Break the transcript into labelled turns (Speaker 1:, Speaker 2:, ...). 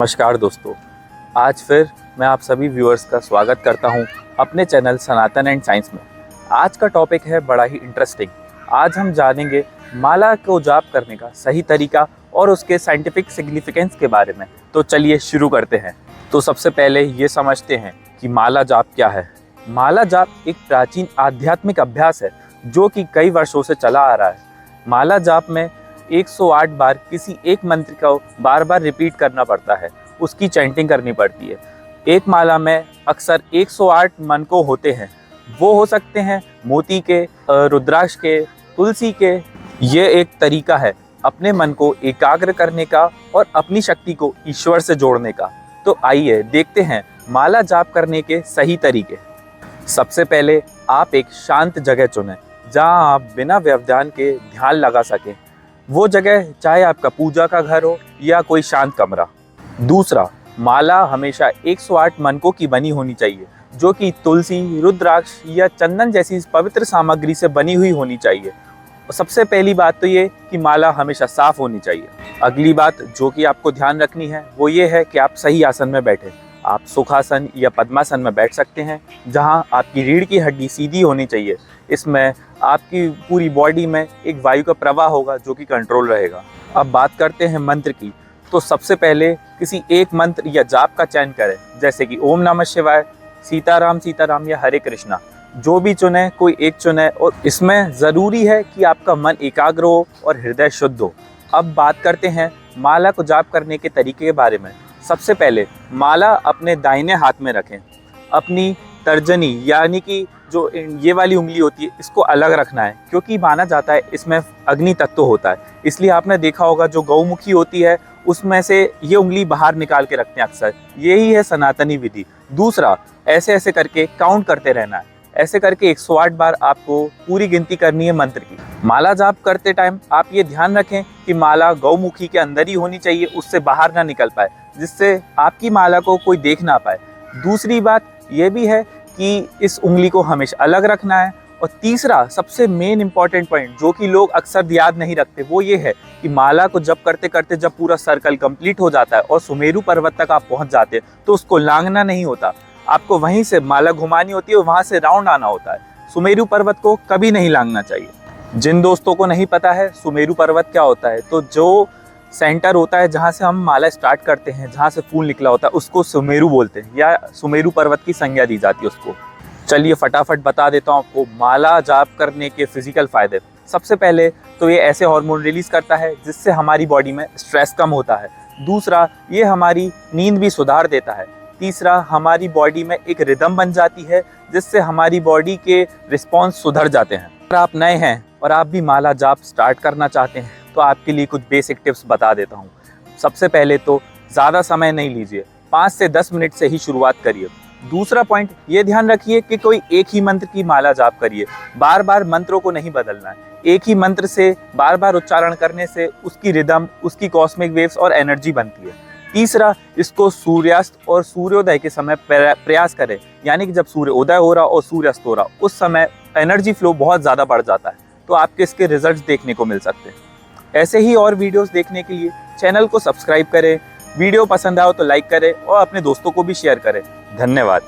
Speaker 1: नमस्कार दोस्तों, आज फिर मैं आप सभी व्यूअर्स का स्वागत करता हूं अपने चैनल सनातन एंड साइंस में। आज का टॉपिक है बड़ा ही इंटरेस्टिंग। आज हम जानेंगे माला को जाप करने का सही तरीका और उसके साइंटिफिक सिग्निफिकेंस के बारे में। तो चलिए शुरू करते हैं। तो सबसे पहले ये समझते हैं कि माला जाप क्या है। माला जाप एक प्राचीन आध्यात्मिक अभ्यास है जो कि कई वर्षों से चला आ रहा है। माला जाप में 108 बार किसी एक मंत्र को बार बार रिपीट करना पड़ता है, उसकी चैंटिंग करनी पड़ती है। एक माला में अक्सर 108 मनकों होते हैं। वो हो सकते हैं मोती के, रुद्राक्ष के, तुलसी के। ये एक तरीका है अपने मन को एकाग्र करने का और अपनी शक्ति को ईश्वर से जोड़ने का। तो आइए देखते हैं माला जाप करने के सही तरीके। सबसे पहले आप एक शांत जगह चुनें जहां आप बिना व्यवधान के ध्यान लगा सकें। वो जगह चाहे आपका पूजा का घर हो या कोई शांत कमरा। दूसरा, माला हमेशा 108 मनकों की बनी होनी चाहिए, जो कि तुलसी, रुद्राक्ष या चंदन जैसी पवित्र सामग्री से बनी हुई होनी चाहिए। और सबसे पहली बात तो ये कि माला हमेशा साफ होनी चाहिए। अगली बात जो कि आपको ध्यान रखनी है वो ये है कि आप सही आसन में बैठें। आप सुखासन या पद्मासन में बैठ सकते हैं, जहां आपकी रीढ़ की हड्डी सीधी होनी चाहिए। इसमें आपकी पूरी बॉडी में एक वायु का प्रवाह होगा जो कि कंट्रोल रहेगा। अब बात करते हैं मंत्र की। तो सबसे पहले किसी एक मंत्र या जाप का चयन करें, जैसे कि ओम नमः शिवाय, सीताराम सीताराम या हरे कृष्णा। जो भी चुने कोई एक चुने, और इसमें ज़रूरी है कि आपका मन एकाग्र हो और हृदय शुद्ध हो। अब बात करते हैं माला को जाप करने के तरीके के बारे में। सबसे पहले माला अपने दाहिने हाथ में रखें। अपनी तर्जनी यानी कि जो ये वाली उंगली होती है इसको अलग रखना है, क्योंकि माना जाता है इसमें अग्नि तत्व होता है। इसलिए आपने देखा होगा जो गौमुखी होती है उसमें से ये उंगली बाहर निकाल के रखते हैं अक्सर। यही है सनातनी विधि। दूसरा, ऐसे ऐसे करके काउंट करते रहना है। ऐसे करके 108 बार आपको पूरी गिनती करनी है मंत्र की। माला जाप करते टाइम आप ये ध्यान रखें कि माला गौमुखी के अंदर ही होनी चाहिए, उससे बाहर ना निकल पाए, जिससे आपकी माला को कोई देख ना पाए। दूसरी बात ये भी है कि इस उंगली को हमेशा अलग रखना है। और तीसरा, सबसे मेन इंपॉर्टेंट पॉइंट जो कि लोग अक्सर याद नहीं रखते, वो ये है कि माला को जब करते करते जब पूरा सर्कल कंप्लीट हो जाता है और सुमेरु पर्वत तक आप पहुंच जाते हैं तो उसको लांघना नहीं होता। आपको वहीं से माला घुमानी होती है, वहां से राउंड आना होता है। सुमेरु पर्वत को कभी नहीं लांघना चाहिए। जिन दोस्तों को नहीं पता है सुमेरु पर्वत क्या होता है, तो जो सेंटर होता है जहाँ से हम माला स्टार्ट करते हैं, जहाँ से फूल निकला होता है, उसको सुमेरु बोलते हैं या सुमेरु पर्वत की संज्ञा दी जाती है उसको। चलिए फटाफट बता देता हूँ आपको माला जाप करने के फिजिकल फायदे। सबसे पहले तो ये ऐसे हार्मोन रिलीज करता है जिससे हमारी बॉडी में स्ट्रेस कम होता है। दूसरा, ये हमारी नींद भी सुधार देता है। तीसरा, हमारी बॉडी में एक रिदम बन जाती है जिससे हमारी बॉडी के रिस्पॉन्स सुधर जाते हैं। अगर आप नए हैं और आप भी माला जाप स्टार्ट करना चाहते हैं तो आपके लिए कुछ बेसिक टिप्स बता देता हूँ। सबसे पहले तो ज़्यादा समय नहीं लीजिए, 5 से 10 मिनट से ही शुरुआत करिए। दूसरा पॉइंट ये ध्यान रखिए कि कोई एक ही मंत्र की माला जाप करिए। बार बार मंत्रों को नहीं बदलना है। एक ही मंत्र से बार बार उच्चारण करने से उसकी रिदम, उसकी कॉस्मिक वेव्स और एनर्जी बनती है। तीसरा, इसको सूर्यास्त और सूर्योदय के समय प्रयास करें, यानी कि जब सूर्य उदय हो रहा और सूर्यास्त हो रहा, उस समय एनर्जी फ्लो बहुत ज़्यादा बढ़ जाता है, तो आपके इसके रिजल्ट्स देखने को मिल सकते हैं। ऐसे ही और वीडियोस देखने के लिए चैनल को सब्सक्राइब करें। वीडियो पसंद आए तो लाइक करें और अपने दोस्तों को भी शेयर करें। धन्यवाद।